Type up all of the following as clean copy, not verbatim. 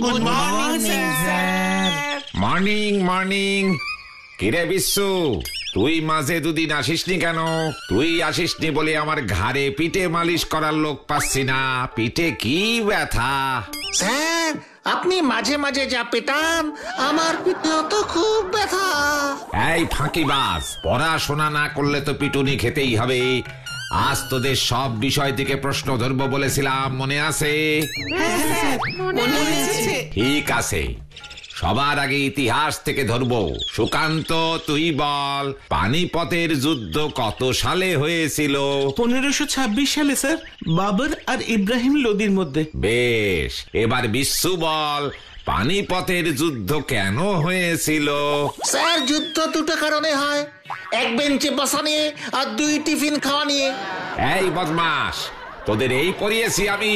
Good morning sir. Morning morning. কিরে বিশ্বু, তুই মাঝে দুদিন আসিসনি কেন? তুই আসিসনি বলে আমার ঘাড়ে পিঠে মালিশ করার লোক পাচ্ছি না। পিঠে কি ব্যথা! স্যার, আপনি মাঝে মাঝে যা পেটান, আমার পিঠেও তো খুব ব্যথা। এই ফাঁকিবাজ, পড়াশোনা না করলে তো পিটুনি খেতেই হবে। আজ তোদের সব বিষয় থেকে প্রশ্ন ধরবো বলেছিলাম, মনে আছে? ঠিক আছে, সবার আগে ইতিহাস থেকে ধরবো। সুকান্ত, তুই বল, পানিপথের যুদ্ধ কত সালে হয়েছিল? 1526 সালে স্যার, বাবর আর ইব্রাহিম লোদির মধ্যে। বেশ, এবার বিশ্বু বল, পানিপথের যুদ্ধ কেন হয়েছিল? স্যার, যুদ্ধ দুটো কারণে হয়, এক বেঞ্চে বসা নিয়ে আর 2 টিফিন খাওয়া নিয়ে। এই বদমাস, তোদের এই পড়িয়েছি আমি?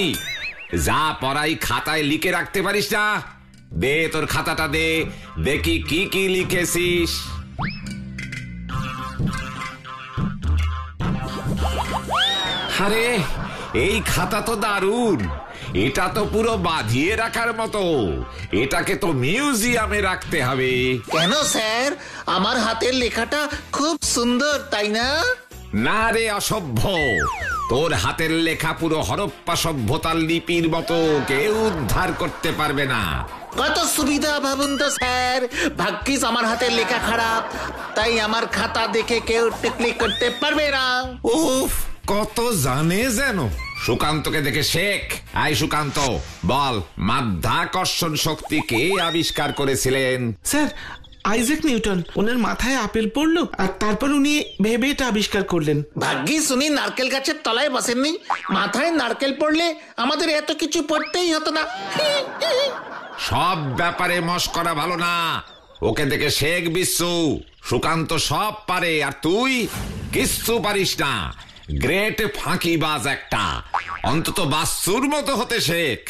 যা পড়াই খাতায় লিখে রাখতে পারিস না? দে তোর খাতাটা দে, দেখি কি কি লিখেছিস। আরে, এই খাতা তো দারুণ। এটা তো পুরো বাঁধিয়ে রাখার মতো। এটাকে তো মিউজিয়ামে রাখতে হবে। কেন স্যার, আমার হাতের লেখাটা খুব সুন্দর, তাই না? না রে অসভ্য, তোর হাতের লেখা পুরো হরপ্পা সভ্যতার লিপির মতো, কেউ উদ্ধার করতে পারবে না। কত সুবিধা ভাবুন তো স্যার। ভাগ্যিস আমার হাতের লেখা খারাপ, তাই আমার খাতা দেখে কেউ টিকলিক করতে পারবে না। উফ, কত জানে যেন। সুকান্তকে দেখে শেখ। আই সুকান্ত, বল, মাধ্যাকর্ষণ শক্তি কে আবিষ্কার করেছিলেন? Sir, Isaac Newton. ওনার মাথায় আপেল পড়লো আর তারপর উনি ভেবে এটা আবিষ্কার করলেন। ভাগ্যিস উনি নারকেল গাছের তলায় বসেননি, মাথায় নারকেল পড়লে আমাদের এত কিছু পড়তেই হতো না। সব ব্যাপারে মশকরা ভালো না। ওকে দেখে শেখ বিশ্বু। সুকান্ত সব পারে আর তুই কিচ্ছু পারিস না। গ্রেট ফাঁকিবাজ একটা। অন্তত বাস্তুর মতো হতে শেখ।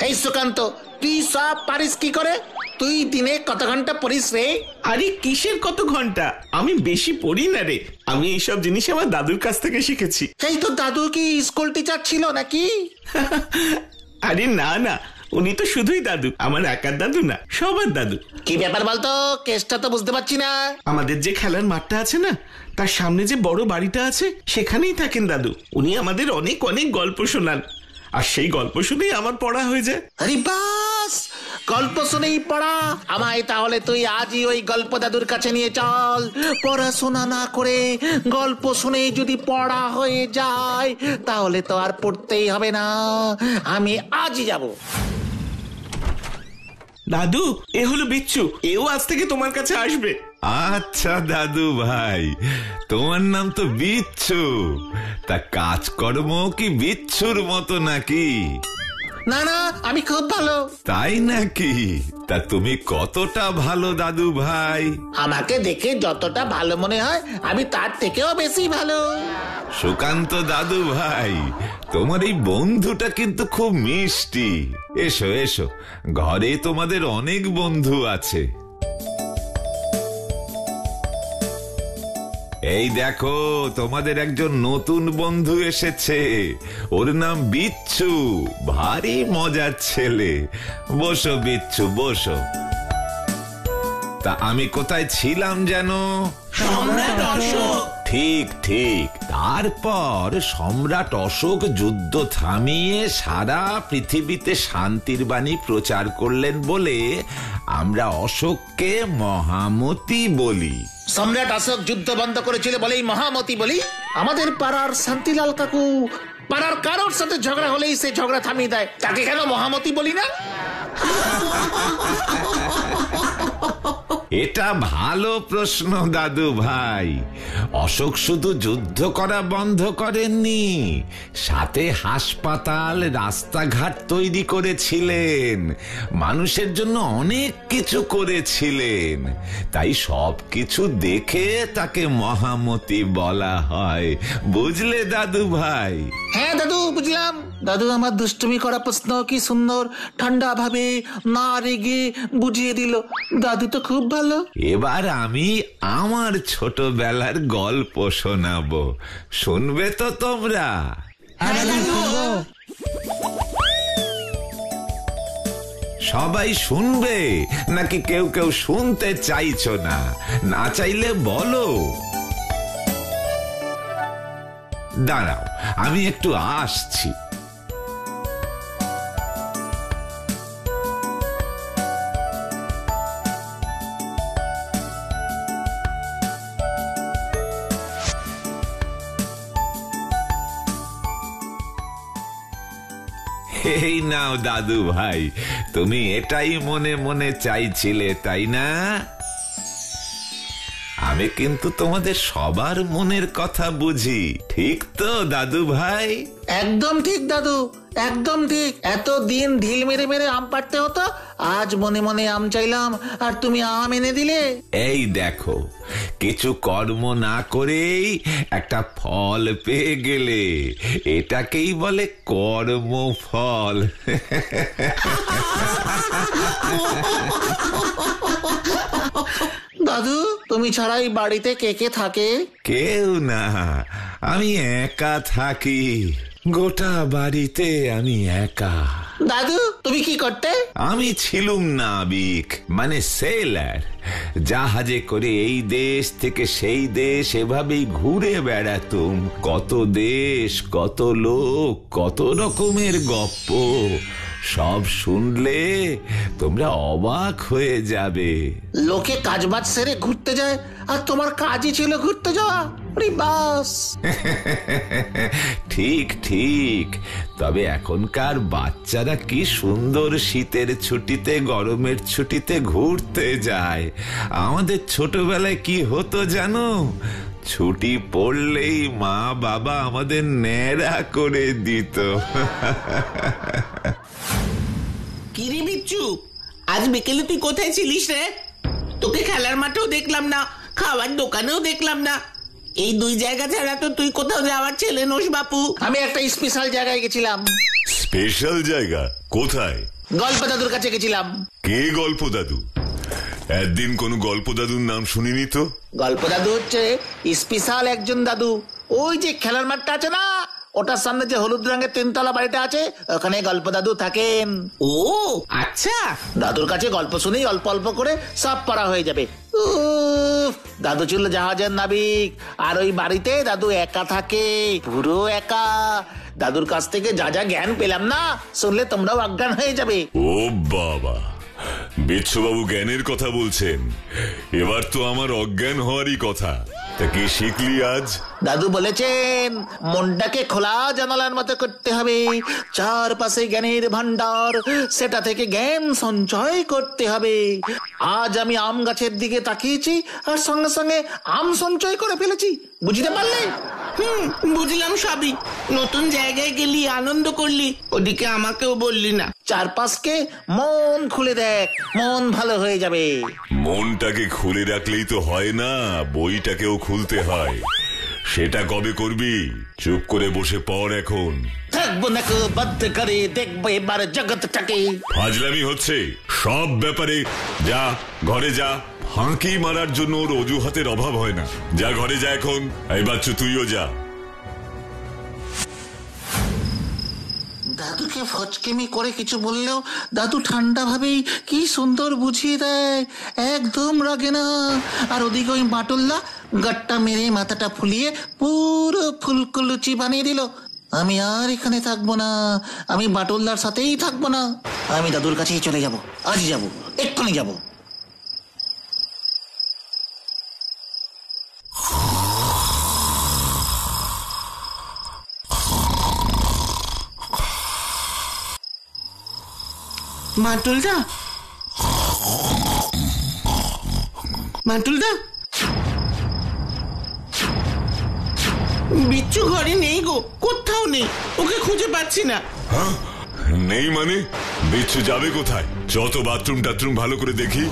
এই সুকান্ত, তুই সব পারিস কি করে? তুই দিনে কত ঘন্টা পড়িস রে? আরে কিসের কত ঘন্টা? আমি বেশি পড়ি না রে। আমি এইসব জিনিস আমার দাদুর কাছ থেকে শিখেছি। এই তো দাদু কি স্কুল টিচার ছিল নাকি? আরে না না, উনি তো শুধুই দাদু, আমার একার দাদু না, সবার দাদু। কি ব্যাপার বলতো, কেসটা তো বুঝতে পারছি না। আমাদের যে খেলার মাঠটা আছে না, তার সামনে যে বড় বাড়িটা আছে, সেখানেই থাকেন দাদু। উনি আমাদের অনেক অনেক গল্প শোনান, আর সেই গল্প শুনেই আমার পড়া হয়ে যায়। আরে বাস, গল্প শুনেই পড়া। আমায় তাহলে তুই আজই ওই গল্প দাদুর কাছে নিয়ে চল। পড়াশোনা না করে গল্প শুনেই যদি পড়া হয়ে যায়, তাহলে তো আর পড়তেই হবে না। আমি আজই যাব। দাদু, এ হলো বিচ্ছু, এও আজ থেকে তোমার কাছে আসবে। আচ্ছা দাদু ভাই, তোমার নাম তো বিচ্ছু। তা কাজকর্ম কি বিচ্ছুর মতো নাকি? না না, আমি খুব ভালো। তাই নাকি? তা তুমি কতটা ভালো দাদু ভাই? আমাকে দেখে যতটা ভালো মনে হয়, আমি তার থেকেও বেশি ভালো। সুকান্ত দাদু ভাই, তোমার এই বন্ধুটা কিন্তু খুব মিষ্টি। এসো এসো, ঘরে তোমাদের অনেক বন্ধু আছে। এই দেখো, তোমাদের একজন নতুন বন্ধু এসেছে। ওর নাম বিচ্ছু। ভারী মজার ছেলে। বসো বিচ্ছু, বসো। তা আমি কোথায় ছিলাম যেন? সম্রাট অশোক। ঠিক ঠিক। তারপর সম্রাট অশোক যুদ্ধ থামিয়ে সারা পৃথিবীতে শান্তির বাণী প্রচার করলেন বলে আমরা অশোককে মহামতি বলি। সম্রাট অশোক যুদ্ধ বন্ধ করেছিল বলেই মহামতি বলি? আমাদের পাড়ার শান্তিলাল কাকু পাড়ার কারোর সাথে ঝগড়া হলেই সে ঝগড়া থামিয়ে দেয়, তাকে কেন মহামতি বলি না? এটা ভালো প্রশ্ন দাদু ভাই। অশোক শুধু যুদ্ধ করা বন্ধ করেননি, সাথে হাসপাতাল, রাস্তাঘাট তৈরি করেছিলেন, মানুষের জন্য অনেক কিছু করেছিলেন। তাই সব কিছু দেখে তাকে মহামতি বলা হয়। বুঝলে দাদু ভাই? হ্যাঁ দাদু, বুঝলাম। দাদু আমার দুষ্টুমি করা প্রশ্ন কি সুন্দর ঠান্ডা ভাবে না রেগে বুঝিয়ে দিল। দাদু তো খুব ভালো। এবার আমি আমার ছোটবেলার গল্প শোনাবো। শুনবে তো তোমরা? সবাই শুনবে নাকি কেউ কেউ শুনতে চাইছো না? না চাইলে বলো। দাঁড়াও, আমি একটু আসছি। এই নাও দাদু ভাই, তুমি এটাই মনে মনে চাইছিলে, তাই না? আমি কিন্তু তোমাদের সবার মনের কথা বুঝি, ঠিক তো দাদু ভাই? একদম ঠিক দাদু, একদম ঠিক। এত দিন ঢিল মেরে মেরে আম পাড়তে হতো, আজ মনে মনে আম চাইলাম আর তুমি আম এনে দিলে। এই দেখো, কিছু কর্ম না করেই একটা ফল পেয়ে গেলে, এটাকেই বলে কর্মফল। দাদু, তুমি ছাড়াই বাড়িতে কে কে থাকে? কেউ না, আমি একা থাকি। গোটা বাড়িতে আমি একা। দাদু, তুমি কি করতে? আমি ছিলুম নাবিক, মানে সেলার। জাহাজে করে এই দেশ থেকে সেই দেশ এভাবেই ঘুরে বেড়াতুম। কত দেশ, কত লোক, কত রকমের গপ্প, সব শুনলে তোমরা অবাক হয়ে যাবে। লোকে কাজবাজ সেরে ঘুরতে যায়, আর তোমার কাজই ছিল ঘুরতে যাওয়া। বাস। ঠিক ঠিক। তবে এখনকার বাচ্চারা কি সুন্দর শীতের ছুটিতে, গরমের ছুটিতে ঘুরতে যায়। আমাদের ছোটবেলায় কি হতো জানো? ছুটি পড়লেই মা বাবা আমাদের ন্যাড়া করে দিত। কি রে বিচ্ছু, আজ বিকেলে তুই কোথায় ছিলিস রে? তোকে খেলার মাঠেও দেখলাম না, খাওয়ার দোকানেও দেখলাম না। এই দুই জায়গা ছাড়া তো তুই কোথাও যাওয়ার ছেলে নোস বাপু। আমি একটা স্পেশাল জায়গায় গেছিলাম। স্পেশাল জায়গা কোথায়? গল্প দাদুর কাছে গেছিলাম। কে গল্প দাদু? একদিন কোন গল্প দাদুর নাম শুনিনি তো। গল্প দাদু হচ্ছে স্পেশাল একজন দাদু। ওই যে খেলার মাঠটা আছে না, ওটার সামনে যে হলুদ রঙের 3তলা বাড়িটা আছে, ওখানে গল্প দাদু থাকেন। ও আচ্ছা। দাদুর কাছে গল্প শুনেই অল্প অল্প করে সব পড়া হয়ে যাবে। দাদু ছিল জাহাজের নাবিক, আর ওই বাড়িতে দাদু একা থাকে, পুরো একা। দাদুর কাছ থেকে যা যা জ্ঞান পেলাম না, শুনলে তোমরাও অজ্ঞান হয়ে যাবে। ও বাবা, বিচ্ছুবাবু জ্ঞানের কথা বলছেন। এবার তো আমার অজ্ঞান হওয়ারই কথা। তা কি শিখলি আজ? দাদু বলেছেন মনটাকে খোলা জানালার মতো করতে হবে, চারপাশে জ্ঞানের ভান্ডার, সেটা থেকে জ্ঞান সঞ্চয় করতে হবে। আজ আমি আম গাছের দিকে তাকিয়েছি আর সঙ্গে সঙ্গে আম সঞ্চয় করে ফেলেছি। বুঝতে পারলে? বুঝলাম সবই। নতুন জায়গায় গেলি, আনন্দ করলি, ওদিকে আমাকেও বললি না। চারপাশকে মন খুলে দেখ, মন ভালো হয়ে যাবে। মনটাকে খুলে রাখলেই তো হয় না, বইটাকেও খুলতে হয়। সেটা কবে করবি? চুপ করে বসে পড় এখন। থাকবো না বদ্ধ করে, দেখবো এবার জগৎটাকে। ফাজলামি হচ্ছে সব ব্যাপারে। যা ঘরে যা। ফাঁকি মারার জন্য ওর অজুহাতের অভাব হয় না। যা ঘরে যা এখন। এই বাচ্চু, তুইও যা। দাদুকে ফচকেমি করে কিছু বললেও দাদু ঠান্ডা ভাবেই কি সুন্দর বুঝিয়ে দেয়, একদম রাগে না। আর ওদিকে ওই বাটুল্লা গাট্টা মেরে মাথাটা ফুলিয়ে পুরো ফুলকুলুচি বানিয়ে দিল। আমি আর এখানে থাকবো না, আমি বাটুল্লার সাথেই থাকবো না। আমি দাদুর কাছেই চলে যাব, আজই যাব, এক্ষুনি যাব। মাটুলদা, মাটুলদা, বিচ্ছু ঘরে নেই গো, কোথাও নেই। ওকে খুঁজে পাচ্ছি না। হ্যাঁ, নেই মানে? বিচ্ছু যাবে কোথায়? যত বাথরুম টাথরুম ভালো করে দেখি।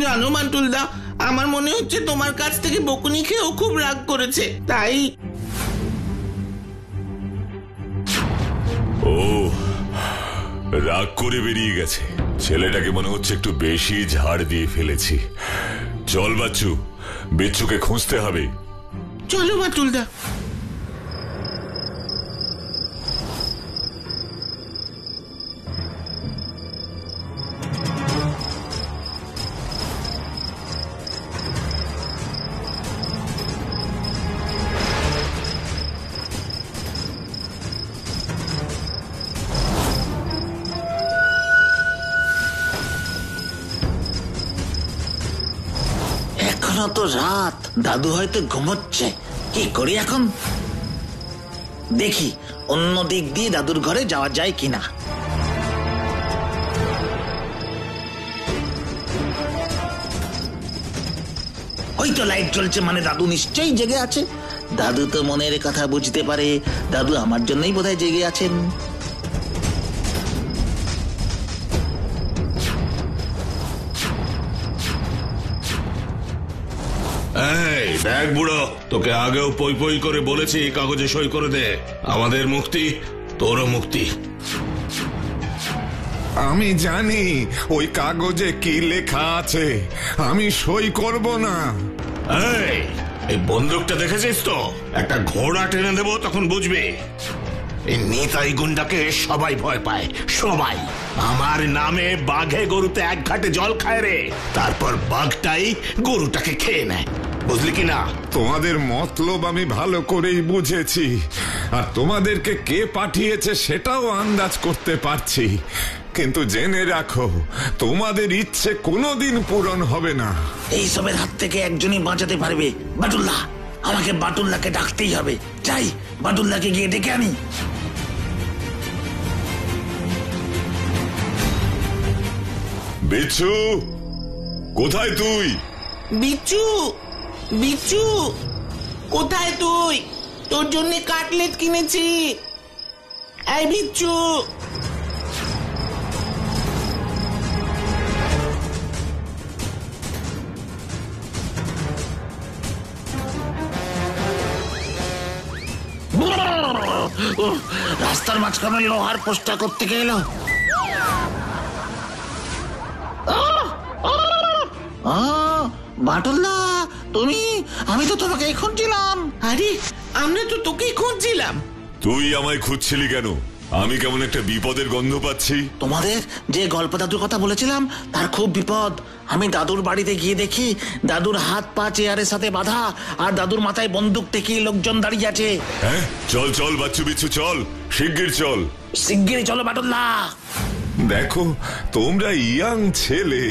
জানো মাটুলদা, আমার মনে হচ্ছে তোমার কাছ থেকে বকুনি খেয়েও খুব রাগ করেছে, তাই। ও, রাগ করে বেরিয়ে গেছে। ছেলেটাকে মনে হচ্ছে একটু বেশি ঝাড় দিয়ে ফেলেছি। চল বাচ্চু, বিচ্ছুকে খুঁজতে হবে। চলো মাটুলদা। এখনো তো রাত, দাদু হয়তো ঘুমোচ্ছে। কি করি এখন? দেখি অন্য দিক দিয়ে দাদুর ঘরে যাওয়া যায় কিনা। ওই তো লাইট জ্বলছে, মানে দাদু নিশ্চয়ই জেগে আছে। দাদু তো মনের কথা বুঝতে পারে, দাদু আমার জন্যই বোধহয় জেগে আছেন। এই দেখ বুড়ো, তোকে আগেও পই পই করে বলেছি কাগজে সই করে দে। আমাদের মুক্তি, তোরও মুক্তি। আমি জানি ওই কাগজে কি লেখা আছে, আমি সই করব না। এই বন্দুকটা দেখেছিস তো? একটা ঘোড়া টেনে দেবো তখন বুঝবি। এই নেতাই গুন্ডাকে সবাই ভয় পায়, সবাই। আমার নামে বাঘে গরুতে এক ঘাটে জল খায় রে, তারপর বাঘটাই গরুটাকে খেয়ে নেয়, বুঝলি কিনা? তোমাদের মতলব আমি ভালো করেই বুঝেছি, আর তোমাদেরকে কে পাঠিয়েছে সেটাও আন্দাজ করতে পারছি। কিন্তু জেনে রাখো, তোমাদের ইচ্ছে কোনোদিন পূরণ হবে না। এইসবের হাত থেকে একজনই বাঁচাতে পারবে, বাটুল্লাহ। আমাকে বাটুল্লাহকে ডাকতেই হবে। যাই, বাটুল্লাহকে গিয়ে ডেকে আনি। বিচ্ছু, কোথায় তুই? বিচ্ছু, বিচ্ছু, কোথায় তুই? তোর জন্য কাটলেট কিনেছি। এই বিচ্ছু। রাস্তার মাঝখানে লোহার পোস্টটা করতে গেল। বাটুল্লাহ, তুমি? আমি তো তোমাকে খুঁজছিলাম। আরে, আমরা তো তোকেই খুঁজছিলাম। তুই আমায় খুঁজছিলি কেন? আমি কেমন একটা বিপদের গন্ধ পাচ্ছি। তোমাদের যে গল্প দাদুর কথা বলেছিলাম, তার খুব বিপদ। আমি দাদুর বাড়িতে গিয়ে দেখি দাদুর হাত পা চেয়ারের সাথে বাঁধা, আর দাদুর মাথায় বন্দুক টেকিয়ে লোকজন দাঁড়িয়ে আছে। হ্যাঁ, চল চল বাচ্চু বিচ্ছু, চল শিগগির চল। শিগগিরই চলো বাটুল্লাহ। দেখো, তোমরা ইয়াং ছেলে,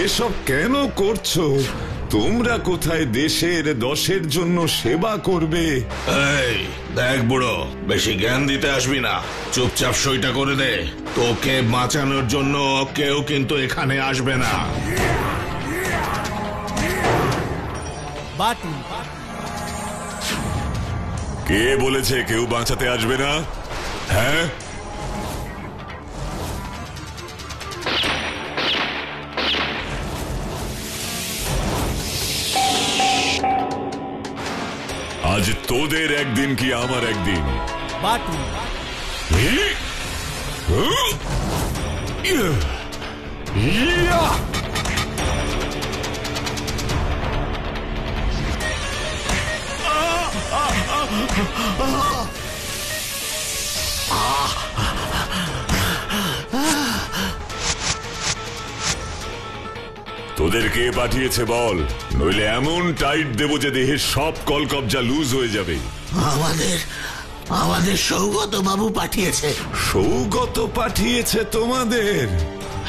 এসব কেন করছো? তোমরা কোথায় দেশের দশের জন্য সেবা করবে? এই দেখ বুড়ো, বেশি জ্ঞান দিতে আসবি না, চুপচাপ সইটা করে দে। তোকে বাঁচানোর জন্য কেউ কিন্তু এখানে আসবে না। কে বলেছে কেউ বাঁচাতে আসবে না? হ্যাঁ, আজ তোদের একদিন কি আমার একদিন। তোদের কে পাঠিয়েছে বল, নইলে এমন টাইট দেবো যে দেহের সব কলকবজা লুজ হয়ে যাবে। আমাদের সৌগত বাবু পাঠিয়েছে। সৌগত পাঠিয়েছে তোমাদের?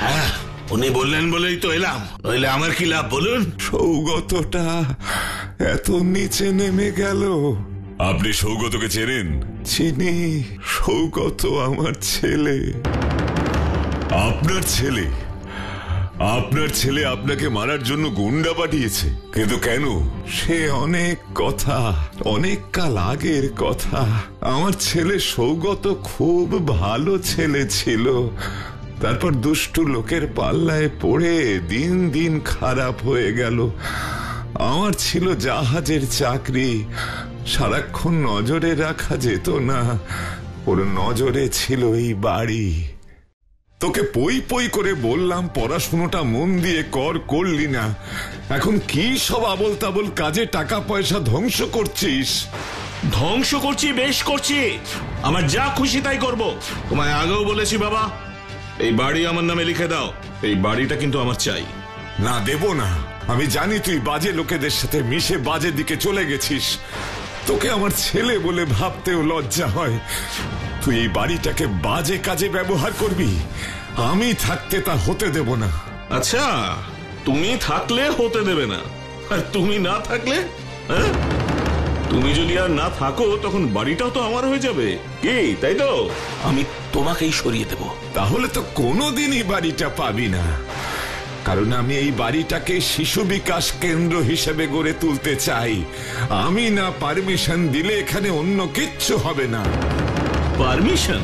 হ্যাঁ, উনি বললেন বলেই তো এলাম, নইলে আমার কি লাভ বলুন? সৌগতটা এত নিচে নেমে গেল। আপনি সৌগতকে চেনেন? চিনি, সৌগত আমার ছেলে। আপনার ছেলে? আপনার ছেলে আপনাকে মারার জন্য গুন্ডা পাঠিয়েছে? কিন্তু কেন? সে অনেক কথা, অনেক কাল আগের কথা। আমার ছেলে সৌগত খুব ভালো ছেলে ছিল, তারপর দুষ্টু লোকের পাল্লায় পড়ে দিন দিন খারাপ হয়ে গেল। আমার ছিল জাহাজের চাকরি, সারাক্ষণ নজরে রাখা যেত না। ওর নজরে ছিল এই বাড়ি। তোকে পই পই করে বললাম পড়াশুনোটা মন দিয়ে করলি না। এখন কি সব আবল তাবল কাজে টাকা পয়সা ধ্বংস করছিস? ধ্বংস করছি, বেশ করছি। আমার যা খুশি তাই করব। তোমায় আগেও বলেছি বাবা, এই বাড়ি আমার নামে লিখে দাও। এই বাড়িটা কিন্তু আমার চাই। না, দেব না। আমি জানি তুই বাজে লোকেদের সাথে মিশে বাজে দিকে চলে গেছিস। তোকে আমার ছেলে বলে ভাবতেও লজ্জা হয়। তুই এই বাড়িটাকে বাজে কাজে ব্যবহার করবি, আমি থাকতে তা হতে দেব না। আচ্ছা, তুমি থাকলে হতে দেবে না? আর তুমি না থাকলে, হ্যাঁ? তুমি যদি আর না থাকো তখন বাড়িটাও তো আমার হয়ে যাবে, কি তাই তো? আমি তোমাকেই সরিয়ে দেব। তাহলে তো কোনোদিনই বাড়িটা পাবি না, কারণ আমি এই বাড়িটাকে শিশু বিকাশ কেন্দ্র হিসেবে গড়ে তুলতে চাই। আমি না পারমিশন দিলে এখানে অন্য কিচ্ছু হবে না। পারমিশন?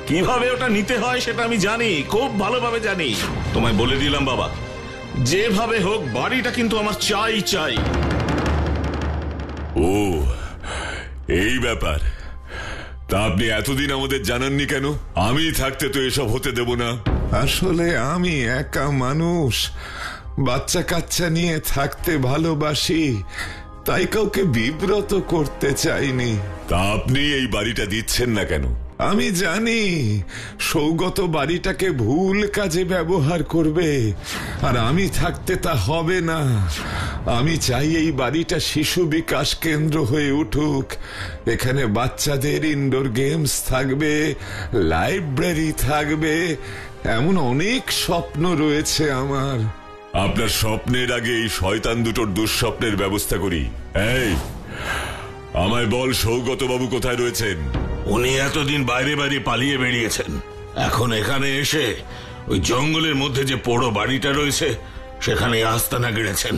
কিভাবে ওটা নিতে হয় সেটা আমি জানি, খুব ভালোভাবে জানি। তোমায় বলে দিলাম বাবা, যেভাবে হোক বাড়িটা কিন্তু আমার চাই চাই। ও, এই ব্যাপার। তা আপনি এতদিন আমাদের জানাননি কেন? আমি থাকতে তো এসব হতে দেব না। আসলে আমি একা মানুষ, বাচ্চা কাচ্চা নিয়ে থাকতে ভালোবাসি, তাই কাউকে বিব্রত করতে চাইনি। তা আপনি এই বাড়িটা দিচ্ছেন না কেন? আমি জানি সৌগত বাড়িটাকে ভুল কাজে ব্যবহার করবে, আর আমি থাকতে তা হবে না। আমি চাই এই বাড়িটা শিশু বিকাশ কেন্দ্র হয়ে উঠুক। এখানে বাচ্চাদের ইনডোর গেমস থাকবে, লাইব্রেরি থাকবে, এমন অনেক স্বপ্ন রয়েছে আমার। আপনার স্বপ্নের আগে এই শয়তান দুটোর দুঃস্বপ্নের ব্যবস্থা করি। এই, আমায় বল, সৌগত বাবু কোথায় রয়েছেন? উনি এতদিন বাইরে বাইরে পালিয়ে বেরিয়েছেন, এখন এখানে এসে ওই জঙ্গলের মধ্যে যে পোড়ো বাড়িটা রয়েছে সেখানে আস্তানা গেড়েছেন।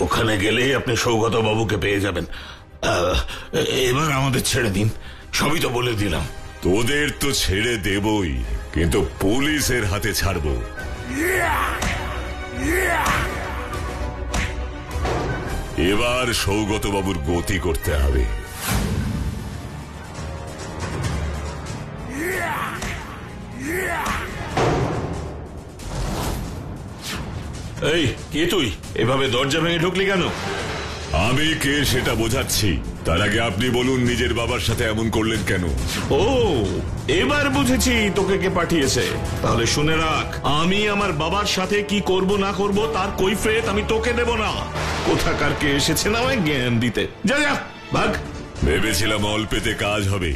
ওখানে গেলেই আপনি সৌগত বাবুকে পেয়ে যাবেন। এবার আমাদের ছেড়ে দিন, সবই তো বলে দিলাম। তোদের তো ছেড়ে দেবই, কিন্তু পুলিশের হাতে ছাড়বো। এবার সৌগত বাবুর গতি করতে হবে। এই কে তুই? এভাবে দরজা ভেঙে ঢুকলি কেন? আমি কে সেটা বোঝাচ্ছি, তার আগে আপনি বলুন নিজের বাবার সাথে এমন করলেন কেন? ও, এবার বুঝেছি তোকে কে পাঠিয়েছে। তাহলে শুনে রাখ, আমি আমার বাবার সাথে কি করব না করব তার কৈফিয়ত আমি তোকে দেব না। কোথাকার কে এসেছে না আমায় জ্ঞান দিতে। যা যা, ভাগ। ভেবেছিলাম অল্পেতে কাজ হবে,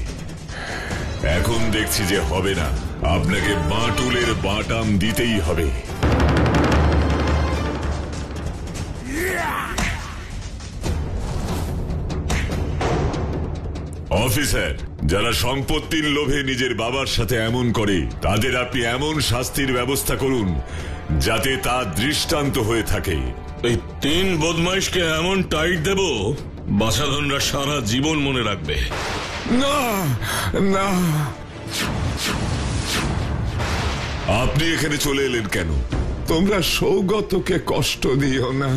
এখন দেখছি যে হবে না। আপনাকে বাঁটুলের বাটাম দিতেই হবে। অফিসার, যারা সম্পত্তির লোভে নিজের বাবার সাথে এমন করে তাদের আপনি এমন শাস্তির ব্যবস্থা করুন যাতে তা দৃষ্টান্ত হয়ে থাকে। এই 3 বদমাইশকে এমন টাইট দেব বাছাধনরা সারা জীবন মনে রাখবে। না না, আপনি এখানে চলে এলেন কেন? তোমরা সৌগতকে কষ্ট দিও না,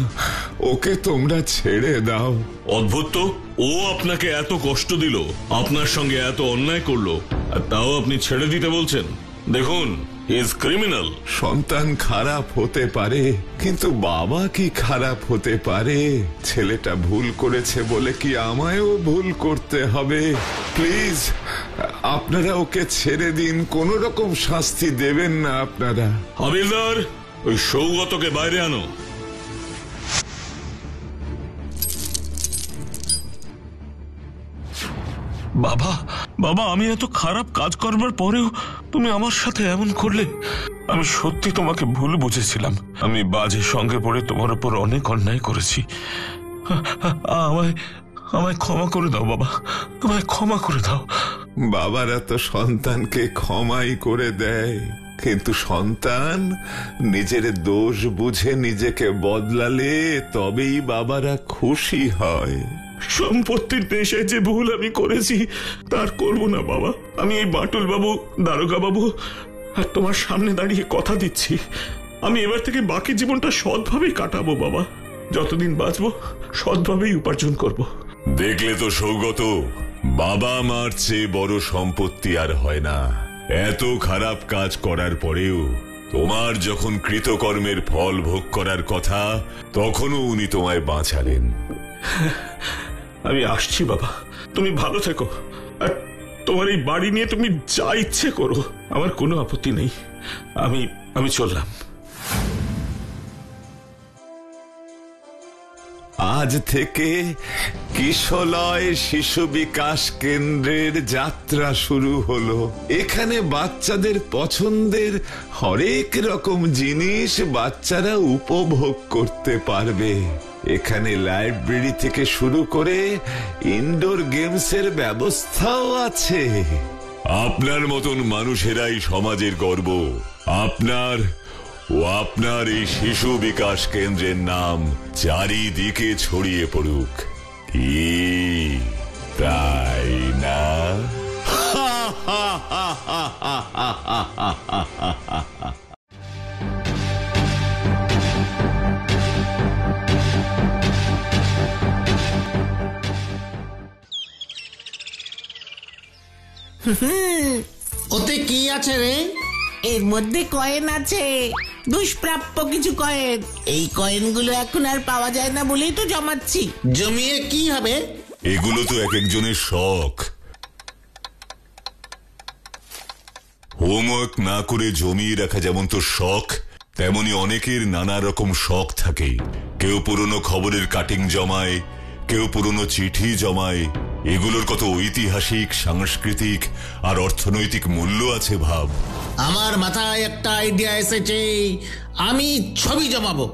ওকে তোমরা ছেড়ে দাও। অদ্ভুত তো, ও আপনাকে এত কষ্ট দিল, আপনার সঙ্গে এত অন্যায় করলো, আর তাও আপনি ছেড়ে দিতে বলছেন? দেখুন, হি ইজ ক্রিমিনাল। সন্তান খারাপ হতে পারে, কিন্তু বাবা কি খারাপ হতে পারে? ছেলেটা ভুল করেছে বলে কি আমায়ও ভুল করতে হবে? প্লিজ আপনারা ওকে ছেড়ে দিন, কোন রকম শাস্তি দেবেন না আপনারা। হাবিলদার, ওই সৌগতকে বাইরে আনো। বাবা, বাবা, আমি এত খারাপ কাজ করবার পরেও তুমি আমার সাথে এমন করলে। আমি সত্যি তোমাকে ভুল বুঝেছিলাম। আমি বাজে সঙ্গে পড়ে তোমার উপর অনেক অন্যায় করেছি। আমায় ক্ষমা করে দাও বাবা, আমায় ক্ষমা করে দাও। বাবারা তো সন্তানকে ক্ষমাই করে দেয়, কিন্তু সন্তান নিজের দোষ বুঝে নিজেকে বদলালে তবেই বাবারা খুশি হয়। সম্পত্তির পেশায় যে ভুল আমি করেছি তার করব না বাবা। আমি এই বাটুল বাবু, দারোগা বাবু আর তোমার সামনে দাঁড়িয়ে কথা দিচ্ছি, আমি এবার থেকে বাকি জীবনটা সৎভাবেই কাটাবো বাবা। যতদিন বাঁচবো সৎভাবেই উপার্জন করব। দেখলে তো সৌগত, বাবা মার চেয়ে বড় সম্পত্তি আর হয় না। এত খারাপ কাজ করার পরেও তোমার যখন কৃতকর্মের ফল ভোগ করার কথা, তখনও উনি তোমায় বাঁচালেন। আমি আসছি বাবা, তুমি ভালো থেকো, আর তোমার এই বাড়ি নিয়ে তুমি যা ইচ্ছে করো, আমার কোনো আপত্তি নেই। আমি চললাম। আজ থেকে কিশলয় শিশু বিকাশ কেন্দ্রের যাত্রা শুরু হলো। এখানে বাচ্চাদের পছন্দের হরেক রকম জিনিস বাচ্চারা উপভোগ করতে পারবে। এখানে লাইব্রেরি থেকে শুরু করে ইনডোর গেমসের ব্যবস্থাও আছে। আপনার মতন মানুষেরাই সমাজের গর্ব। আপনার ও আপনার এই শিশু বিকাশ কেন্দ্রের নাম চারিদিকে ছড়িয়ে পড়ুক, কি তাই না? ওতে কি আছে রে? এর মধ্যে কয়েন আছে, দুষ্প্রাপ্য কিছু কয়েন। এই কয়েনগুলো এখন আর পাওয়া যায় না বলেই তো জমাচ্ছি। জমিয়ে কি হবে? এগুলো তো এক একজনের শখ। হোমওয়ার্ক না করে জমিয়ে রাখা যেমন তো শখ, তেমনি অনেকের নানা রকম শখ থাকে। কেউ পুরনো খবরের কাটিং জমায়, কেউ পুরনো চিঠি জমায়। এগুলোর কত ঐতিহাসিক, সাংস্কৃতিক আর অর্থনৈতিক মূল্য আছে ভাব। আমার মাথায় একটা আইডিয়া এসেছে। আমি ছবি জমাবো,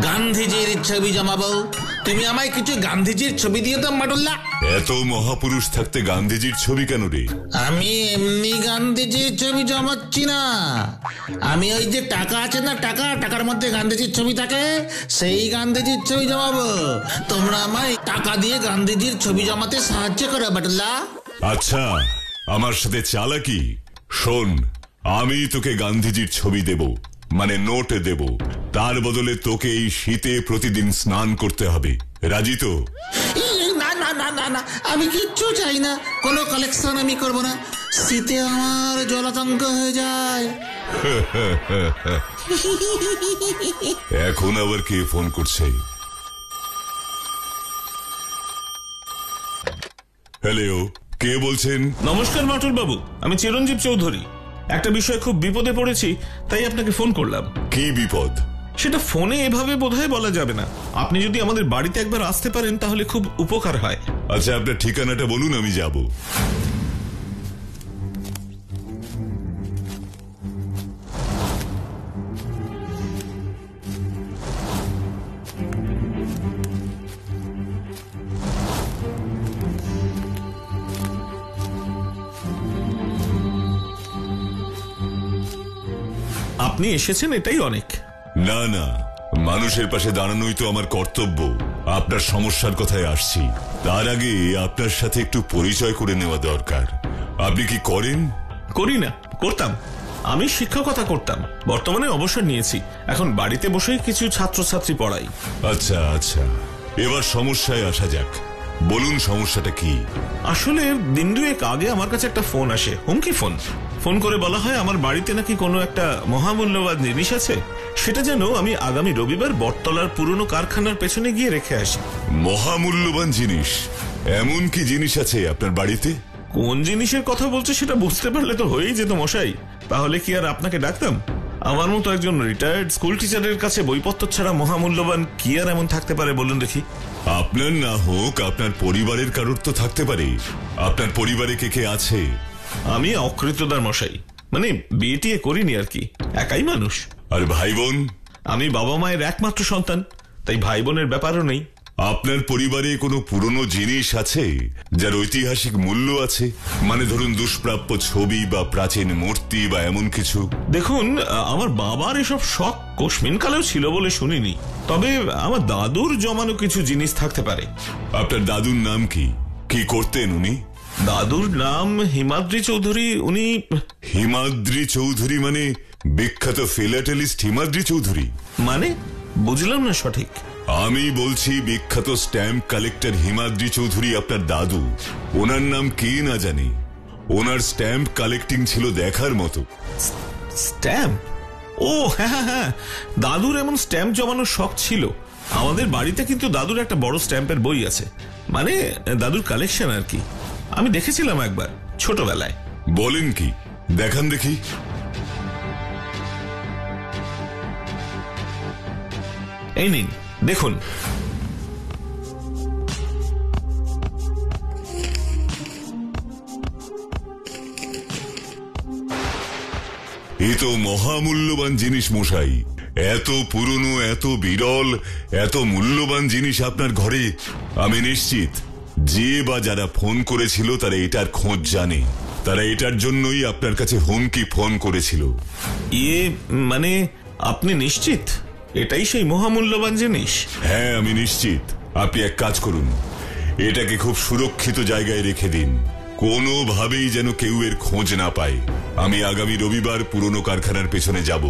গান্ধীজির ছবি জমাবো। তুমি আমায় কিছু গান্ধীজির ছবি দিয়ে দাও মাটুল্লা। এত মহাপুরুষ থাকতে গান্ধীজির ছবি কেন রে? আমি এমনি গান্ধীজির ছবি জমাচ্ছি না, আমি ওই যে টাকা আছে না, টাকার মধ্যে গান্ধীজির ছবি থাকে, সেই গান্ধীজির ছবি জমাবো। তোমরা আমায় টাকা দিয়ে গান্ধীজির ছবি জমাতে সাহায্য করো বাটুল্লা। আচ্ছা, আমার সাথে চালাকি? শোন, আমি তোকে গান্ধীজির ছবি দেব, মানে নোট দেব। তার বদলে তোকে এই শীতে প্রতিদিন স্নান করতে হবে। রাজি তো? না না না না না, আমি কিচ্ছু চাই না, কোনো কালেকশন আমি করব না। শীতে আমার জলাতঙ্ক হয়ে যায়। এখন আবার কে ফোন করছে? হ্যালো, কে বলছেন? নমস্কার মাটুল বাবু, আমি চিরঞ্জীব চৌধুরী। একটা বিষয়ে খুব বিপদে পড়েছি, তাই আপনাকে ফোন করলাম। কি বিপদ? সেটা ফোনে এভাবে বোধহয় বলা যাবে না। আপনি যদি আমাদের বাড়িতে একবার আসতে পারেন তাহলে খুব উপকার হয়। আচ্ছা, আপনার ঠিকানাটা বলুন, আমি যাব। আপনি এসেছেন, এটাই অনেক। না না, মানুষের পাশে দাঁড়ানোই তো আমার কর্তব্য। আপনার সমস্যার কথায় আসছি, তার আগে আপনার সাথে একটু পরিচয় করে নেওয়া দরকার। আপনি কি করেন? করি না, করতাম। আমি শিক্ষকতা করতাম, বর্তমানে অবসর নিয়েছি। এখন বাড়িতে বসেই কিছু ছাত্রছাত্রী পড়াই। আচ্ছা আচ্ছা, এবার সমস্যায় আসা যাক। বলুন, সমস্যাটা কি? আসলে দিন দুয়েক আগে আমার কাছে একটা ফোন আসে, হুমকি ফোন। ফোন করে বলা হয় আমার বাড়িতে নাকি কোনো একটা মহামূল্যবান জিনিস আছে, সেটা যেন আমি আগামী রবিবার বটতলার পুরনো কারখানার পেছনে গিয়ে রেখে আসি। মহামূল্যবান জিনিস? এমন কি জিনিস আছে আপনার বাড়িতে? কোন জিনিসের কথা বলছে সেটা বুঝতে পারলে তো হয়েই যেত মশাই। তাহলে কি আর আপনাকে ডাকতাম? আমার মতো একজন রিটায়ার্ড স্কুল টিচারের কাছে বইপত্র ছাড়া মহামূল্যবান কি আর এমন থাকতে পারে বলুন দেখি? আপনার না হোক, আপনার পরিবারের কারোর তো থাকতে পারে। আপনার পরিবারে কে কে আছে? আমি অকৃতদার মশাই, মানে বিয়ে টিয়ে করিনি আর কি, একাই মানুষ। আর ভাই বোন? আমি বাবা মায়ের একমাত্র সন্তান, তাই ভাই বোনের ব্যাপারও নেই। আপনার পরিবারে কোনো পুরনো জিনিস আছে যার ঐতিহাসিক মূল্য আছে? মানে ধরুন দুষ্প্রাপ্য ছবি বা প্রাচীন মূর্তি বা এমন কিছু? দেখুন, আমার বাবার এসব শখ কোশমিন কালেও ছিল বলে শুনিনি, তবে আমার দাদুর জমানো কিছু জিনিস থাকতে পারে। আপনার দাদুর নাম কি? কি করতেন উনি? দাদুর নাম হিমাদ্রি চৌধুরী। উনি হিমাদ্রি চৌধুরী মানে বিখ্যাত ফিলাটেলিস্ট হিমাদ্রি চৌধুরী? মানে বুঝলাম না সঠিক। আমি বলছি বিখ্যাত স্ট্যাম্প কালেক্টর হিমাদ্রি চৌধুরী আপনার দাদু। ওনার নাম কে না জানি। ওনার স্ট্যাম্প কালেক্টিং ছিল দেখার মতো। স্ট্যাম্প? ও হ্যাঁ হ্যাঁ হ্যাঁ, দাদুর এমন স্ট্যাম্প জমানোর শখ ছিল। আমাদের বাড়িতে কিন্তু দাদুর একটা বড় স্ট্যাম্পের বই আছে, মানে দাদুর কালেকশন আর কি। আমি দেখেছিলাম একবার ছোটবেলায়। বলেন কি? দেখান দেখি। এই নিন, দেখুন। এ তো মহামূল্যবান জিনিস মশাই। এত পুরনো, এত বিরল, এত মূল্যবান জিনিস আপনার ঘরে। আমি নিশ্চিত যে বা যারা ফোন করেছিল তারা এটার খোঁজ জানে। তারা এটার জন্যই আপনার কাছে হুমকি ফোন করেছিল। মানে আপনি নিশ্চিত এটাই সেই মহামূল্যবান জিনিস? হ্যাঁ, আমি নিশ্চিত। আপনি এক কাজ করুন, এটাকে খুব সুরক্ষিত জায়গায় রেখে দিন, কোনোভাবেই যেন কেউ এর খোঁজ না পায়। আমি আগামী রবিবার পুরনো কারখানার পেছনে যাব,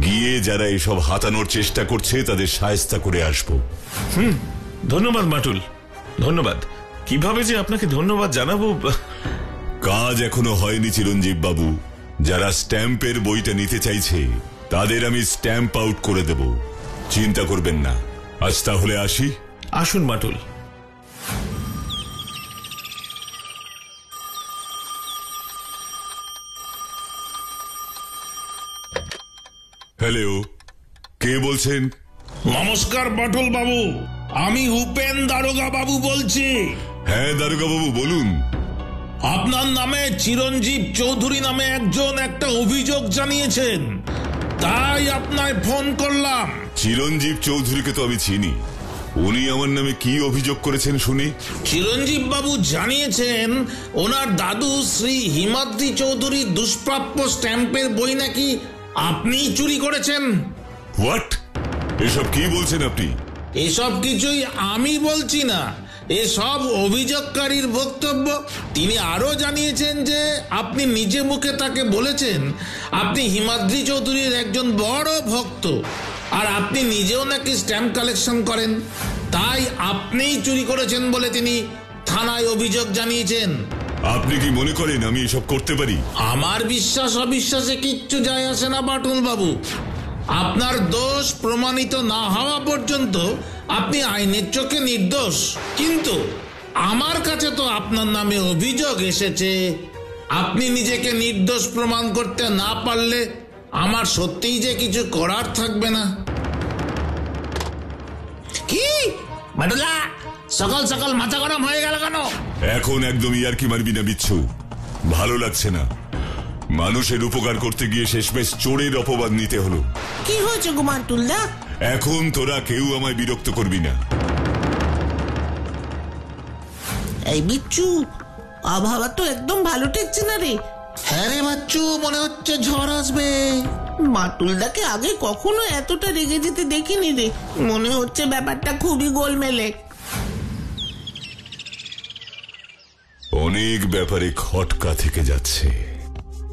গিয়ে যারা এসব হাতানোর চেষ্টা করছে তাদের শায়েস্তা করে আসবো। ধন্যবাদ বাটুল, ধন্যবাদ। কিভাবে যে আপনাকে ধন্যবাদ জানাবো। কাজ এখনো হয়নি চিরঞ্জীব বাবু। যারা স্ট্যাম্পের বইটা নিতে চাইছে তাদের আমি স্ট্যাম্প আউট করে দেব, চিন্তা করবেন না। আজ তাহলে আসি। আসুন বাটুল। হ্যালো, কে বলছেন? নমস্কার বাটুল বাবু, আমি উপেন দারোগা বাবু বলছি। হ্যাঁ দারোগা বাবু, বলুন। আপনার নামে চিরঞ্জীব চৌধুরী নামে একজন একটা অভিযোগ জানিয়েছেন, তাই আপনায় ফোন করলাম। চিরঞ্জীব চৌধুরীকে তো আমি চিনি। উনি আমার নামে কি অভিযোগ করেছেন শুনি। চিরঞ্জীব বাবু জানিয়েছেন ওনার দাদু শ্রী হিমাদ্রি চৌধুরীর দুষ্প্রাপ্য স্ট্যাম্পের বই নাকি আপনিই চুরি করেছেন। হোয়াট? এসব কি বলছেন আপনি? এসব কিছুই আমি বলছি না, এসব অভিযোগকারীর বক্তব্য। তিনি আরো জানিয়েছেন যে আপনি নিজে মুখে তাকে বলেছেন আপনি হিমাদ্রি চৌধুরীর একজন বড় ভক্ত, আর আপনি নিজেও নাকি স্ট্যাম্প কালেকশন করেন, তাই আপনিই চুরি করেছেন বলে তিনি থানায় অভিযোগ জানিয়েছেন। আপনি কি মনে করেন আমি এসব করতে পারি? আমার বিশ্বাস অবিশ্বাসে কিচ্ছু যায় আসে না বাটুল বাবু। আপনার দোষ প্রমাণিত না হওয়া পর্যন্ত আপনি আইনের চোখে নির্দোষ। কিন্তু আমার কাছে তো আপনার নামে অভিযোগ এসেছে। আপনি নিজেকে নির্দোষ প্রমাণ করতে না পারলে আমার সত্যিই যে কিছু করার থাকবে না। কি বাটুলা, সকাল সকাল মাথা গরম হয়ে গেল কেন? এখন একদম ইয়ার্কি মারবি না বিচ্ছু, ভালো লাগছে না। মানুষের উপকার করতে গিয়ে শেষমেশ চোরের অপবাদ নিতে হলো। কি হয়েছে গো বাটুলদা? এখন তোরা কেউ আমায় বিরক্ত করবি না। এই বিচ্ছু, আবহাওয়া তো একদম ভালো ঠেকছে না রে। হ্যাঁ রে বাচ্চু, মনে হচ্ছে ঝড় আসবে। বাটুলদাকে আগে কখনো এতটা রেগে যেতে দেখিনি রে। মনে হচ্ছে ব্যাপারটা খুবই গোলমেলে। অনেক ব্যাপারে খটকা থেকে যাচ্ছে।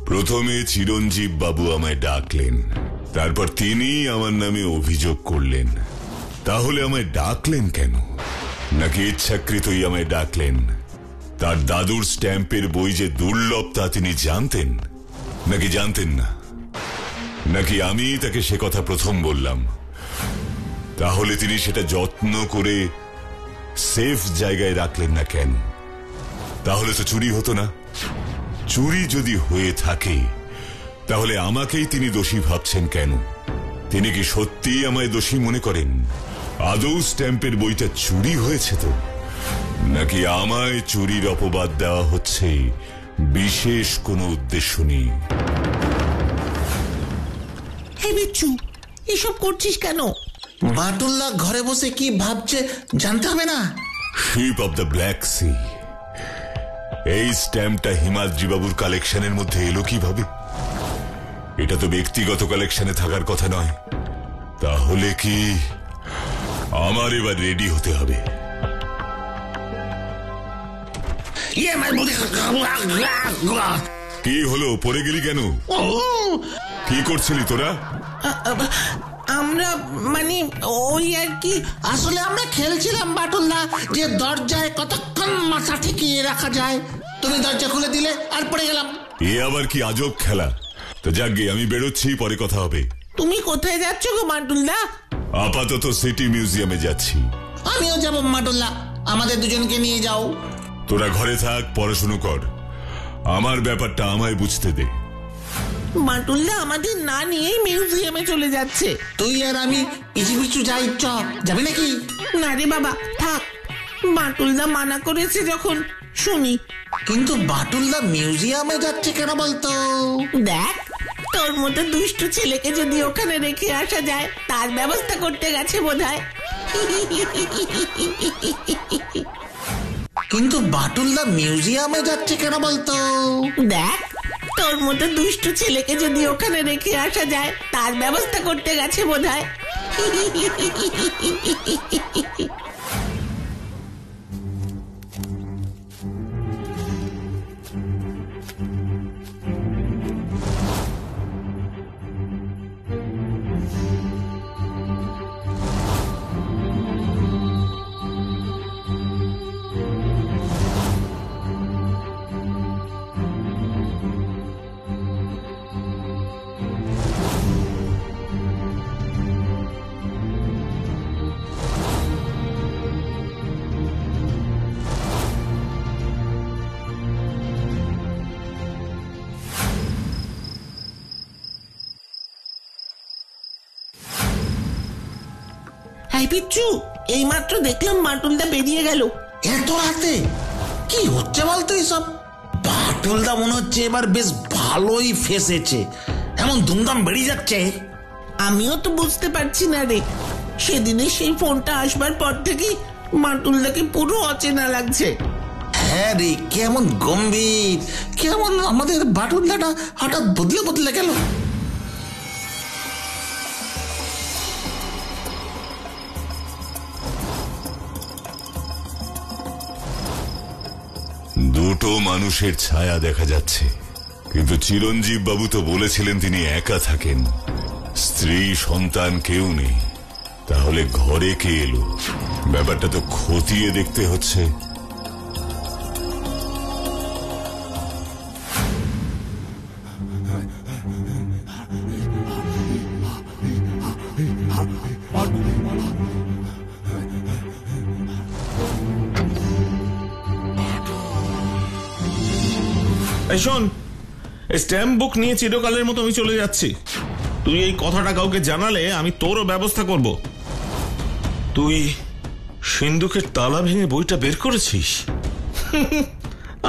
প্রথমে চিরঞ্জীব বাবু আমায় ডাকলেন, তারপর তিনি আমার নামে অভিযোগ করলেন। তাহলে আমায় ডাকলেন কেন? নাকি ইচ্ছাকৃতই আমায় ডাকলেন? তার দাদুর স্ট্যাম্পের বই যে দুর্লভ তা তিনি জানতেন, নাকি জানতেন না? নাকি আমি তাকে সে কথা প্রথম বললাম? তাহলে তিনি সেটা যত্ন করে সেফ জায়গায় রাখলেন না কেন? তাহলে তো চুরি হতো না। চুরি যদি হয়ে থাকে তাহলে আমাকেই তিনি দোষী ভাবছেন কেন? তিনি কি সত্যিই আমায় দোষী মনে করেন? আদৌ স্ট্যাম্পের বইটা চুরি হয়েছে তো, নাকি আমায় চুরির অপবাদ দেওয়া হচ্ছে বিশেষ কোনো উদ্দেশ্য নিয়ে? হে বিচ্ছু, এসব করছিস কেন? বাটুল্লা ঘরে বসে কি ভাবছে জানতে হবে না? Ship of the Black Sea. এই স্ট্যাম্পটা হিমাদ্রি বাবুর কালেকশনের মধ্যে এলো কিভাবে? এটা তো ব্যক্তিগত কালেকশনে থাকার কথা নয়। তাহলে কি আমার এবার রেডি হতে হবে? কি হলো, পড়ে গেলি কেন? কি করছিলি তোরা? আমরা মানে ওই আর কি। আসলে আমরা খেলছিলাম বাটুল্লা যে দরজায় কতক্ষণ মাথা ঠেকিয়ে রাখা যায়। তুমি দরজা খুলে দিলে আর পড়ে গেলাম। এ আবার কি আজব খেলা? তো যাক গে, আমি বেরোচ্ছি, পরে কথা হবে। তুমি কোথায় যাচ্ছ গো বাটুলদা? আপাতত সিটি মিউজিয়ামে যাচ্ছি। আমিও যাব বাটুল্লা, আমাদের দুজনকে নিয়ে যাও। তোরা ঘরে থাক, পড়াশুনো কর। আমার ব্যাপারটা আমায় বুঝতে দে। বাটুলদা আমাদের না নিয়েই মিউজিয়ামে চলে যাচ্ছে। তুই আর আমি পিছু পিছু যাই, চ যাবি নাকি? না রে বাবা, থাক। বাটুলদা মানা করেছে যখন শুনি। কিন্তু বাটুল্লা মিউজিয়ামে যাচ্ছে কেন বলতো? দেখ, তোর মতো দুষ্ট ছেলেকে যদি ওখানে রেখে আসা যায় তার ব্যবস্থা করতে গেছে বোধহয়। কিন্তু বাটুলদা মিউজিয়ামে যাচ্ছে কেন বলতো? দেখ, তোর মতো দুষ্ট ছেলেকে যদি ওখানে রেখে আসা যায় তার ব্যবস্থা করতে গেছে বোধহয়। বিচ্ছু, এইমাত্র দেখলাম বাটুলদা বেরিয়ে গেল। এত রাতে কি হচ্ছে বলতো এসব? বাটুলদা মনে হচ্ছে এবার বেশ ভালোই ফেসেছে, এমন ধুমধাম বেরিয়ে যাচ্ছে। আমিও তো বুঝতে পারছি না রে, সেদিনে সেই ফোনটা আসবার পর থেকে বাটুলদাকে পুরো অচেনা লাগছে। হ্যাঁ রে, কেমন গম্ভীর, কেমন আমাদের বাটুলদাটা হঠাৎ বদলে বদলে গেল। দুটো মানুষের ছায়া দেখা যাচ্ছে, কিন্তু চিরঞ্জীব বাবু তো বলেছিলেন তিনি একা থাকেন, স্ত্রী সন্তান কেউ নেই। তাহলে ঘরে কে এলো? ব্যাপারটা তো খতিয়ে দেখতে হচ্ছে। এই শোন, এই স্ট্যাম্প বুক নিয়ে চিরকালের মতো আমি চলে যাচ্ছি। তুই এই কথাটা কাউকে জানালে আমি তোরও ব্যবস্থা করব। তুই সিন্ধুকের তালা ভেঙে বইটা বের করেছিস?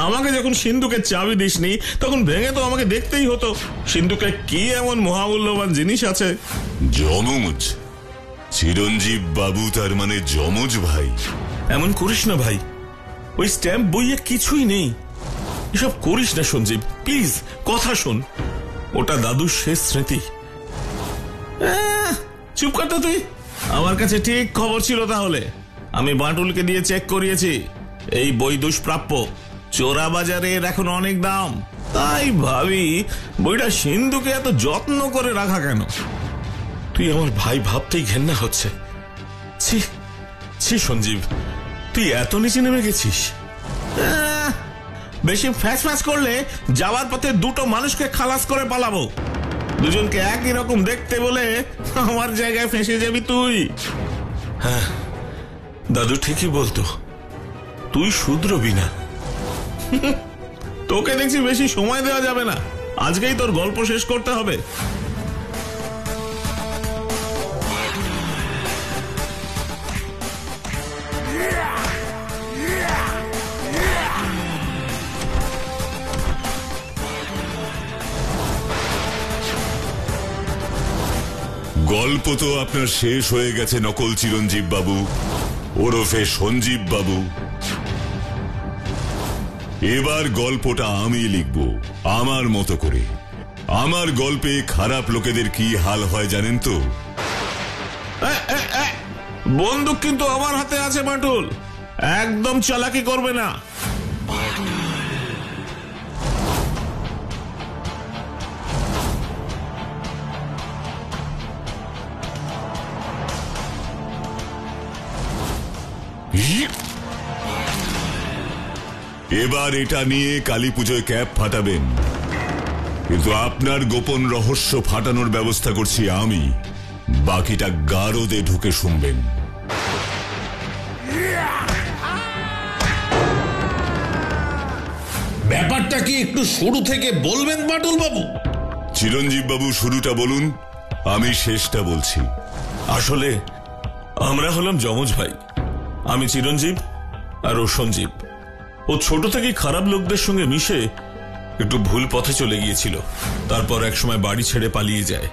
আমাকে যখন সিন্ধুকের চাবি দিসনি তখন ভেঙে তো আমাকে দেখতেই হতো সিন্ধুকে কি এমন মহামূল্যবান জিনিস আছে। যমজ চিরঞ্জীব বাবু তার মানে যমজ ভাই? এমন করিস না ভাই, ওই স্ট্যাম্প বইয়ে কিছুই নেই। এসব করিস না সঞ্জীব, প্লিজ কথা শোন। ওটা দাদুর শেষ স্মৃতি। চুপ কর তো তুই। আমার কাছে ঠিক খবর ছিল তাহলে। আমি বাটুলকে দিয়ে চেক করিয়েছি, এই বই দুষ্প্রাপ্য, চোরা বাজারের এখন অনেক দাম। তাই ভাবি বইটা সিন্ধুকে এত যত্ন করে রাখা কেন। তুই আমার ভাই ভাবতেই ঘেন্না হচ্ছে। ছি ছি সঞ্জীব, তুই এত নিচে নেমে গেছিস। বেশি ফ্যাস ফ্যাস করলে যাওয়ার পথে দুটো মানুষকে খালাস করে পালাবো। দুজনকে একই রকম দেখতে বলে আমার জায়গায় ফেঁসে যাবি তুই। হ্যাঁ, দাদু ঠিকই বলতো, তুই শুধরবি না। তোকে দেখছি বেশি সময় দেওয়া যাবে না, আজকেই তোর গল্প শেষ করতে হবে। গল্প তো আপনার শেষ হয়ে গেছে নকল চিরঞ্জীব বাবু ওরফে সঞ্জীব বাবু। এবার গল্পটা আমি লিখব আমার মতো করে। আমার গল্পে খারাপ লোকেদের কি হাল হয় জানেন তো? বন্দুক কিন্তু আমার হাতে আছে বাটুল, একদম চালাকি করবে না। এবার এটা নিয়ে কালী পুজোয় ক্যাপ ফাটাবেন, কিন্তু আপনার গোপন রহস্য ফাটানোর ব্যবস্থা করছি আমি। বাকিটা গারদে ঢুকে শুনবেন। ব্যাপারটা কি একটু শুরু থেকে বলবেন বাটুল বাবু? চিরঞ্জীব বাবু শুরুটা বলুন, আমি শেষটা বলছি। আসলে আমরা হলাম যমজ ভাই। আমি চিরঞ্জীব আর ও সঞ্জীব। ও ছোট থেকে খারাপ লোকদের সঙ্গে মিশে একটু ভুল পথে চলে গিয়েছিল, তারপর একসময় বাড়ি ছেড়ে পালিয়ে যায়।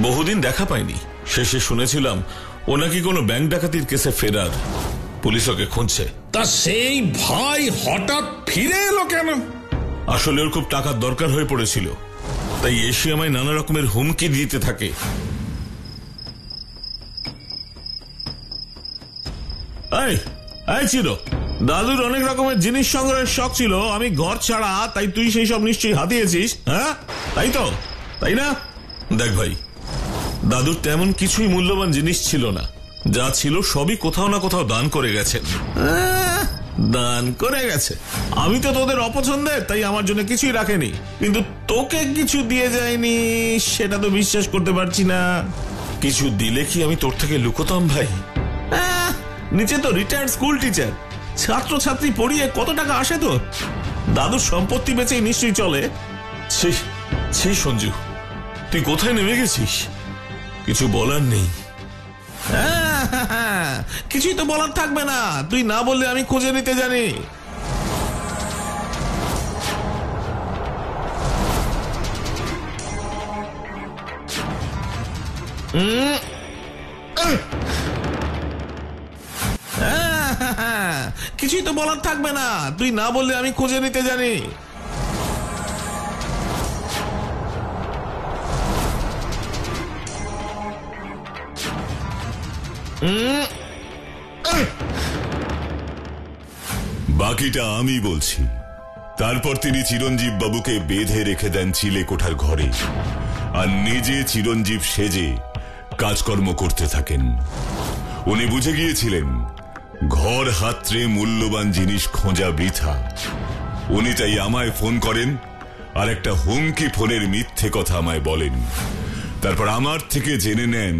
বহুদিন দেখা পাইনি। শেষে শুনেছিলাম ও নাকি কোনো ব্যাংক ডাকাতির কেসে ফেরার। পুলিশ ওকে খুঁজছে। তা সেই ভাই হঠাৎ ফিরে এলো কেন? আসলে ওর খুব টাকার দরকার হয়ে পড়েছিল, তাই এসে আমায় নানা রকমের হুমকি দিতে থাকে। চিরো, দাদুর অনেক রকমের জিনিস সংগ্রহের শখ ছিল, আমি ঘর ছাড়া, তাই তুই সেই সব নিশ্চয়ই হাতিয়েছিস। হ্যাঁ তাই তো, তাই না? দেখ ভাই, দাদুর তেমন কিছুই মূল্যবান জিনিস ছিল না, যা ছিল সবই কোথাও না কোথাও দান করে গেছেন। দান করে গেছে। আমি তো তোদের অপছন্দের, তাই আমার জন্য কিছুই রাখেনি, কিন্তু তোকে কিছু দিয়ে যায়নি সেটা তো বিশ্বাস করতে পারছি না। কিছু দিলে কি আমি তোর থেকে লুকোতাম ভাই? নিচে তো রিটায়ার্ড স্কুল টিচার, ছাত্রছাত্রী পড়িয়ে কত টাকা আসে তোর? দাদুর সম্পত্তি বেচেই নিশ্চয়ই চলে। সেই সঞ্জু, তুই কোথায় নেমে গেছিস? কিছু বলার নেই। কিছুই তো বলার থাকবে না, তুই না বললে আমি খুঁজে নিতে জানি। কিছুই তো বলার থাকবে না, তুই না বললে আমি খুঁজে নিতে জানি। বাকিটা আমি বলছি। তারপর তিনি চিরঞ্জীব বাবুকে বেঁধে রেখে দেন চিলে কোঠার ঘরে, আর নিজে চিরঞ্জীব সেজে কাজকর্ম করতে থাকেন। উনি বুঝে গিয়েছিলেন ঘর হাতড়ে মূল্যবান জিনিস খোঁজা বৃথা। উনি তাই আমায় ফোন করেন আর একটা হুমকি ফোনের মিথ্যে কথা আমায় বলেন। তারপর আমার থেকে জেনে নেন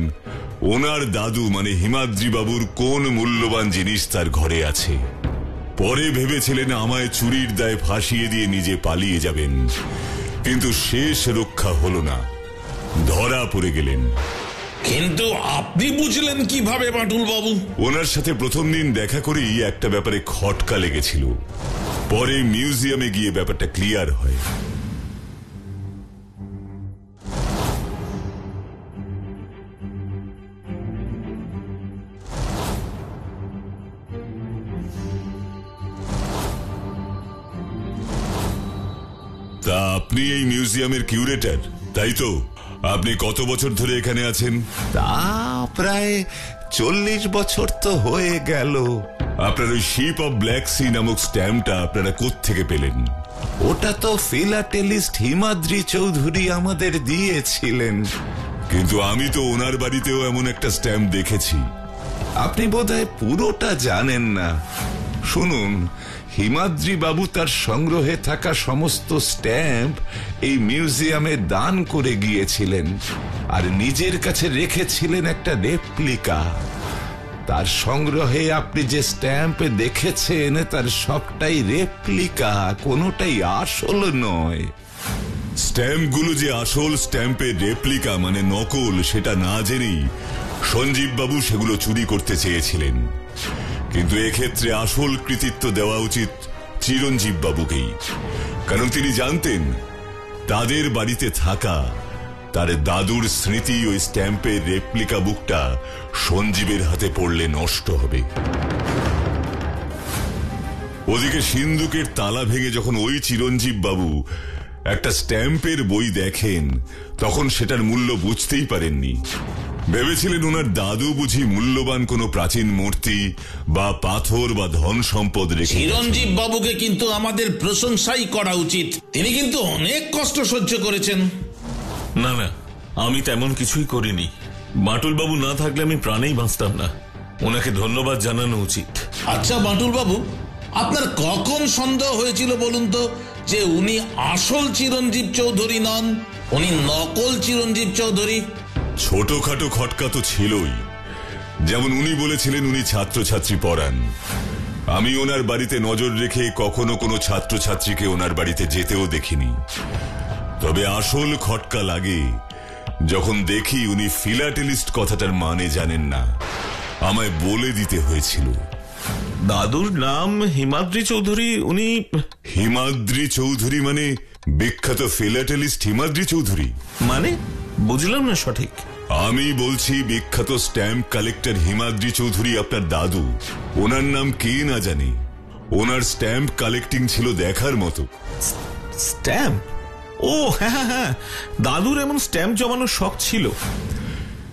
ওনার দাদু মানে হিমাদ্রি বাবুর কোন মূল্যবান জিনিস তার ঘরে আছে। পরে ভেবেছিলেন আমায় চুরির দায়ে ফাঁসিয়ে দিয়ে নিজে পালিয়ে যাবেন, কিন্তু শেষ রক্ষা হলো না, ধরা পড়ে গেলেন। কিন্তু আপনি বুঝলেন কিভাবে বাটুল বাবু? ওনার সাথে প্রথম দিন দেখা করেই একটা ব্যাপারে খটকা লেগেছিল, পরে মিউজিয়ামে গিয়ে ব্যাপারটা ক্লিয়ার হয়। তা আপনি এই মিউজিয়ামের কিউরেটর, তাই তো? আপনি কত বছর ধরে এখানে আছেন? তা প্রায় 40 বছর তো হয়ে গেল। আপনার ওই শিপ অফ ব্ল্যাক সি নামক স্ট্যাম্পটা আপনারা কোত্থেকে পেলেন? ওটা তো ফিলাটেলিস্ট হিমাদ্রি চৌধুরী আমাদের দিয়েছিলেন। কিন্তু আমি তো ওনার বাড়িতেও এমন একটা স্ট্যাম্প দেখেছি। আপনি বোধহয় পুরোটা জানেন না। শুনুন, হিমাদ্রি বাবু তার সংগ্রহে থাকা সমস্ত স্ট্যাম্প এই মিউজিয়ামে দান করে গিয়েছিলেন, আর নিজের কাছে রেখেছিলেন একটা রেপ্লিকা। তার সংগ্রহে আপনি যে স্ট্যাম্প দেখেছেন তার সবটাই রেপ্লিকা, কোনোটাই আসল নয়। স্ট্যাম্পগুলো যে আসল স্ট্যাম্পের রেপ্লিকা মানে নকল, সেটা না জেনেই সঞ্জীব বাবু সেগুলো চুরি করতে চেয়েছিলেন। কিন্তু এক্ষেত্রে আসল কৃতিত্ব দেওয়া উচিত চিরঞ্জীব বাবুকেই, কারণ তিনি জানতেন তাদের বাড়িতে থাকা তার দাদুর স্মৃতি ওই স্ট্যাম্পের রেপ্লিকা বুকটা সঞ্জীবের হাতে পড়লে নষ্ট হবে। ওদিকে সিন্ধুকের তালা ভেঙে যখন ওই চিরঞ্জীব বাবু একটা স্ট্যাম্পের বই দেখেন, তখন সেটার মূল্য বুঝতেই পারেননি। ভেবেছিলেন ওনার দাদু বুঝি মূল্যবান কোনো প্রাচীন মূর্তি বা পাথর বা ধন সম্পদ রেখে। চিরঞ্জীব বাবুকে কিন্তু আমাদের প্রশংসাই করা উচিত, তিনি কিন্তু অনেক কষ্ট সহ্য করেছেন। না না, আমি তেমন কিছুই করিনি। বাটুল বাবু না থাকলে আমি প্রাণেই বাঁচতাম না, ওনাকে ধন্যবাদ জানানো উচিত। আচ্ছা বাটুল বাবু, আপনার কখন সন্দেহ হয়েছিল বলুন তো যে উনি আসল চিরঞ্জীব চৌধুরী নন, উনি নকল চিরঞ্জীব চৌধুরী? ছোটখাটো খটকা তো ছিলই। যেমন উনি বলেছিলেন উনি ছাত্রছাত্রী পড়ান। আমি ওনার বাড়িতে নজর রেখে কখনো কোনো ছাত্রছাত্রীকে ওনার বাড়িতে যেতেও দেখিনি। তবে আসল খটকা লাগে যখন দেখি উনি ফিলাটেলিস্ট কথাটার মানে জানেন না, আমায় বলে দিতে হয়েছিল। দাদুর নাম হিমাদ্রি চৌধুরী, উনি হিমাদ্রি চৌধুরী মানে বিখ্যাত ফিলাটেলিস্ট হিমাদ্রি চৌধুরী। মানে বুঝলাম না সঠিক। আমি বলছি বিখ্যাত স্ট্যাম্প কালেক্টর হিমাদ্রি চৌধুরী আপনার দাদু। ওনার নাম কে না জানে। ওনার স্ট্যাম্প কালেক্টিং ছিল দেখার মতো। স্ট্যাম্প? ও হ্যাঁ হ্যাঁ, দাদুর এমন স্ট্যাম্প জমানোর শখ ছিল।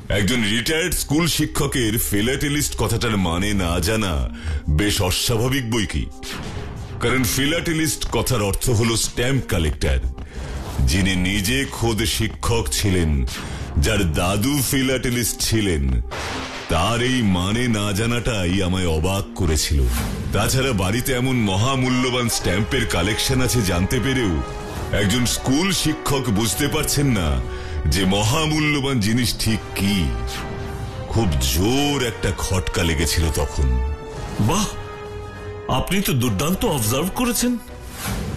একজন রিটায়ার্ড স্কুল শিক্ষকের ফিলাটেলিস্ট কথাটার মানে না জানা বেশ অস্বাভাবিক বই কি। কারণ ফিলাটেলিস্ট কথার অর্থ হলো স্ট্যাম্প কালেক্টর, যিনি নিজে খোদ শিক্ষক ছিলেন, যার দাদু ফিলাটেলিস্ট ছিলেন। তার এই মানে না জানাটাই আমায় অবাক করেছিল। তাছাড়া বাড়িতে এমন মহামূল্যবান স্ট্যাম্পের কালেকশন আছে জানতে পেরেও একজন স্কুল শিক্ষক বুঝতে পারছেন না যে মহামূল্যবান জিনিস ঠিক কি। খুব জোর একটা খটকা লেগেছিল তখন। বাহ, আপনি তো দুর্দান্ত অবজার্ভ করেছেন।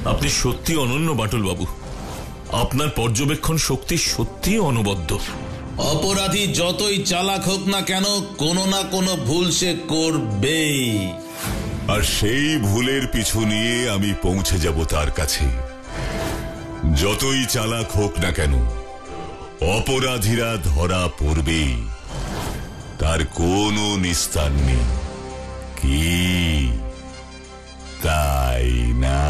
আপনি সত্যি অনন্য বাটুল বাবু। আপনার পর্যবেক্ষণ শক্তি সত্যি অনবদ্য। অপরাধী যতই চালাক হোক না কেন, কোনো না কোনো ভুল সে করবেই, আর সেই ভুলের পিছু নিয়ে আমি পৌঁছে যাব তার কাছে। যতই চালাক হোক না কেন, অপরাধীরা ধরা পড়বেই, তার কোনো নিস্তার নেই। কি তাই না?